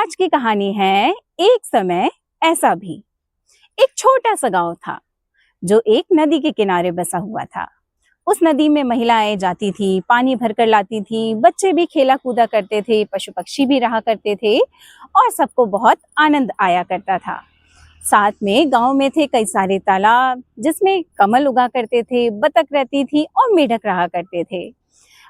आज की कहानी है एक समय ऐसा भी। एक छोटा सा गांव था जो एक नदी के किनारे बसा हुआ था। उस नदी में महिलाएं जाती थी, पानी भरकर लाती थी, बच्चे भी खेला कूदा करते थे, पशु पक्षी भी रहा करते थे और सबको बहुत आनंद आया करता था। साथ में गांव में थे कई सारे तालाब जिसमें कमल उगा करते थे, बतख रहती थी और मेढक रहा करते थे।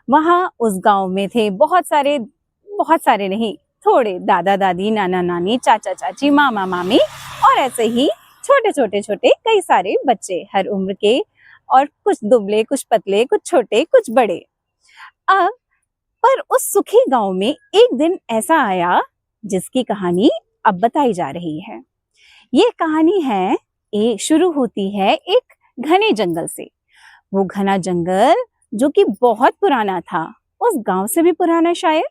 वहां उस गांव में थे बहुत सारे नहीं, थोड़े दादा दादी, नाना नानी, चाचा चाची, मामा मामी और ऐसे ही छोटे कई सारे बच्चे हर उम्र के, और कुछ दुबले, कुछ पतले, कुछ छोटे, कुछ बड़े। अब पर उस सुखी गांव में एक दिन ऐसा आया जिसकी कहानी अब बताई जा रही है। ये कहानी है, शुरू होती है एक घने जंगल से। वो घना जंगल जो कि बहुत पुराना था, उस गांव से भी पुराना शायद।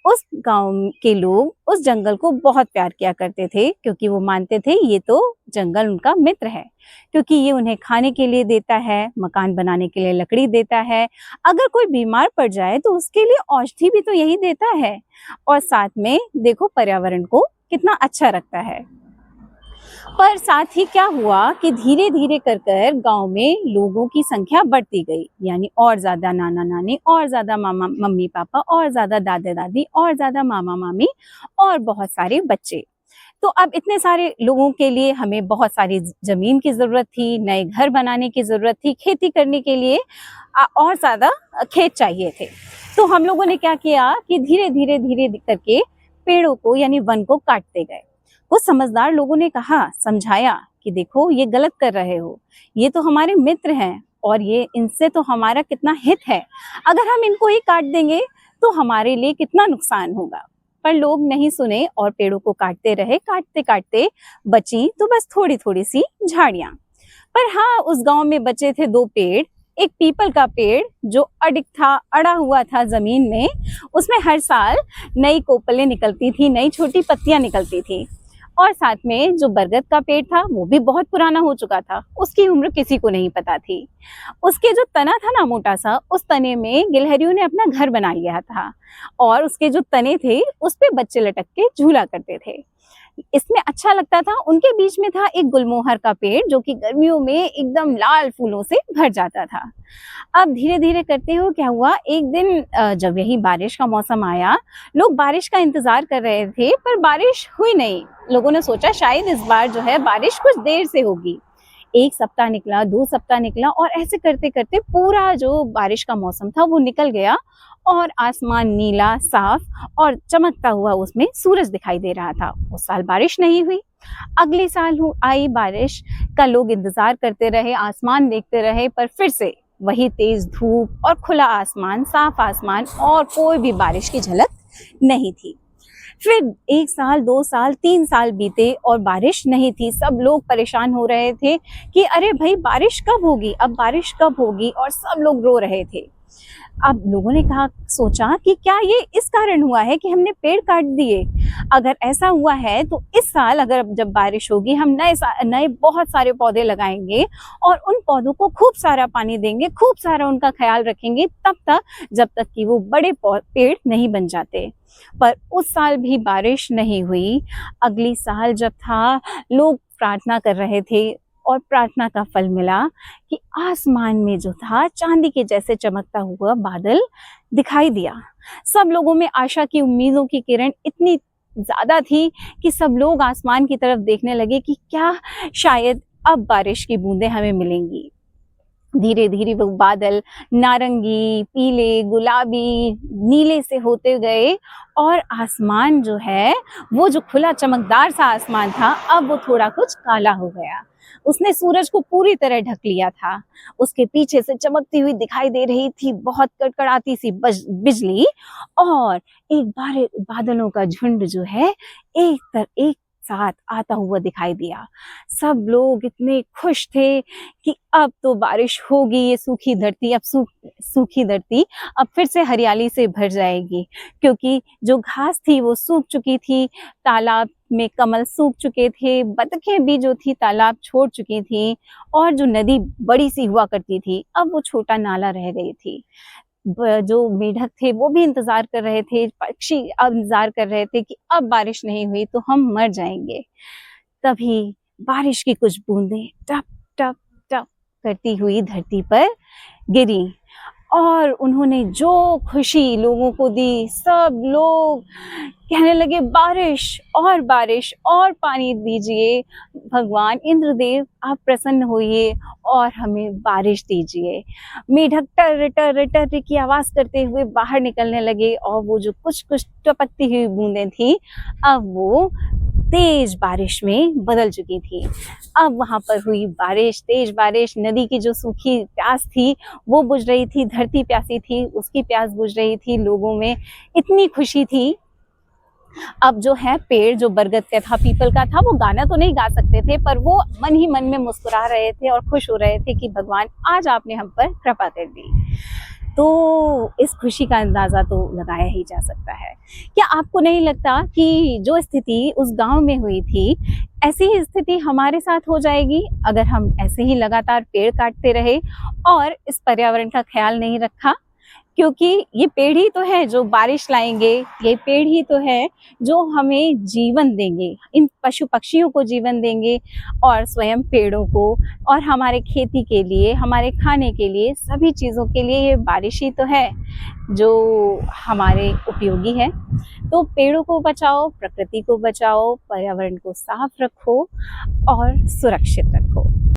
उस गांव के लोग उस जंगल को बहुत प्यार किया करते थे क्योंकि वो मानते थे ये तो जंगल उनका मित्र है, क्योंकि ये उन्हें खाने के लिए देता है, मकान बनाने के लिए लकड़ी देता है, अगर कोई बीमार पड़ जाए तो उसके लिए औषधि भी तो यही देता है, और साथ में देखो पर्यावरण को कितना अच्छा रखता है। पर साथ ही क्या हुआ कि धीरे धीरे कर गांव में लोगों की संख्या बढ़ती गई, यानी और ज्यादा नाना नानी, और ज्यादा मामा मम्मी पापा, और ज्यादा दादा दादी, और ज्यादा मामा मामी, और बहुत सारे बच्चे। तो अब इतने सारे लोगों के लिए हमें बहुत सारी जमीन की जरूरत थी, नए घर बनाने की जरूरत थी, खेती करने के लिए और ज्यादा खेत चाहिए थे। तो हम लोगों ने क्या किया कि धीरे धीरे करके पेड़ों को यानी वन को काटते गए। कुछ समझदार लोगों ने कहा, समझाया कि देखो ये गलत कर रहे हो, ये तो हमारे मित्र हैं और ये इनसे तो हमारा कितना हित है, अगर हम इनको ही काट देंगे तो हमारे लिए कितना नुकसान होगा। पर लोग नहीं सुने और पेड़ों को काटते रहे। काटते काटते बची तो बस थोड़ी थोड़ी सी झाड़ियां। पर हाँ, उस गांव में बचे थे दो पेड़। एक पीपल का पेड़ जो अड़ा हुआ था जमीन में, उसमें हर साल नई कोपलें निकलती थी, नई छोटी पत्तियां निकलती थी। और साथ में जो बरगद का पेड़ था वो भी बहुत पुराना हो चुका था, उसकी उम्र किसी को नहीं पता थी। उसके जो तना था ना मोटा सा, उस तने में गिलहरियों ने अपना घर बना लिया था, और उसके जो तने थे उस पे बच्चे लटक के झूला करते थे। इसमें अच्छा लगता था। उनके बीच में था एक गुलमोहर का पेड़ जो कि गर्मियों में एकदम लाल फूलों से भर जाता था। अब धीरे धीरे करते हुए क्या हुआ, एक दिन जब यही बारिश का मौसम आया, लोग बारिश का इंतजार कर रहे थे पर बारिश हुई नहीं। लोगों ने सोचा शायद इस बार जो है बारिश कुछ देर से होगी। एक सप्ताह निकला, 2 सप्ताह निकला, और ऐसे करते करते पूरा जो बारिश का मौसम था वो निकल गया, और आसमान नीला साफ और चमकता हुआ उसमें सूरज दिखाई दे रहा था। उस साल बारिश नहीं हुई। अगले साल आई बारिश का लोग इंतजार करते रहे, आसमान देखते रहे, पर फिर से वही तेज धूप और खुला आसमान, साफ आसमान, और कोई भी बारिश की झलक नहीं थी। फिर 1 साल, 2 साल, 3 साल बीते और बारिश नहीं थी। सब लोग परेशान हो रहे थे कि अरे भाई बारिश कब होगी, अब बारिश कब होगी, और सब लोग रो रहे थे। अब लोगों ने सोचा कि क्या ये इस कारण हुआ है कि हमने पेड़ काट दिए? अगर ऐसा हुआ है तो इस साल अगर जब बारिश होगी हम नए बहुत सारे पौधे लगाएंगे और उन पौधों को खूब सारा पानी देंगे, खूब सारा उनका ख्याल रखेंगे, तब तक जब तक कि वो बड़े पेड़ नहीं बन जाते। पर उस साल भी बारिश नहीं हुई। अगली साल जब था, लोग प्रार्थना कर रहे थे और प्रार्थना का फल मिला कि आसमान में जो था चांदी के जैसे चमकता हुआ बादल दिखाई दिया। सब लोगों में आशा की, उम्मीदों की किरण इतनी ज्यादा थी कि सब लोग आसमान की तरफ देखने लगे कि क्या शायद अब बारिश की बूंदें हमें मिलेंगी। धीरे धीरे वो बादल नारंगी, पीले, गुलाबी, नीले से होते गए, और आसमान जो है वो जो खुला चमकदार सा आसमान था अब वो थोड़ा कुछ काला हो गया। उसने सूरज को पूरी तरह ढक लिया था। उसके पीछे से चमकती हुई दिखाई दे रही थी बहुत कड़कड़ाती सी बिजली, और एक बादलों का झुंड जो है एक साथ आता हुआ दिखाई दिया। सब लोग इतने खुश थे कि अब तो बारिश होगी, ये सूखी धरती अब सूखी धरती अब फिर से हरियाली से भर जाएगी, क्योंकि जो घास थी वो सूख चुकी थी, तालाब में कमल सूख चुके थे, बतखें भी जो थी तालाब छोड़ चुकी थी, और जो नदी बड़ी सी हुआ करती थी अब वो छोटा नाला रह गई थी। जो मेढक थे वो भी इंतजार कर रहे थे, पक्षी अब इंतजार कर रहे थे कि अब बारिश नहीं हुई तो हम मर जाएंगे। तभी बारिश की कुछ बूंदें टप टप टप करती हुई धरती पर गिरी और उन्होंने जो खुशी लोगों को दी, सब लोग कहने लगे बारिश और पानी दीजिए, भगवान इंद्रदेव आप प्रसन्न होइए और हमें बारिश दीजिए। मेढक टर टर टर की आवाज करते हुए बाहर निकलने लगे और वो जो कुछ कुछ टपकती हुई बूंदें थी अब वो तेज बारिश में बदल चुकी थी। अब वहां पर हुई बारिश, तेज बारिश, नदी की जो सूखी प्यास थी वो बुझ रही थी, धरती प्यासी थी, उसकी प्यास बुझ रही थी, लोगों में इतनी खुशी थी। अब जो है पेड़ जो बरगद का था, पीपल का था, वो गाना तो नहीं गा सकते थे पर वो मन ही मन में मुस्कुरा रहे थे और खुश हो रहे थे कि भगवान आज आपने हम पर कृपा कर दी। तो इस खुशी का अंदाजा तो लगाया ही जा सकता है। क्या आपको नहीं लगता कि जो स्थिति उस गांव में हुई थी ऐसी ही स्थिति हमारे साथ हो जाएगी अगर हम ऐसे ही लगातार पेड़ काटते रहे और इस पर्यावरण का ख्याल नहीं रखा? क्योंकि ये पेड़ ही तो है जो बारिश लाएंगे, ये पेड़ ही तो है जो हमें जीवन देंगे, इन पशु पक्षियों को जीवन देंगे और स्वयं पेड़ों को, और हमारे खेती के लिए, हमारे खाने के लिए, सभी चीज़ों के लिए ये बारिश ही तो है जो हमारे उपयोगी है। तो पेड़ों को बचाओ, प्रकृति को बचाओ, पर्यावरण को साफ रखो और सुरक्षित रखो।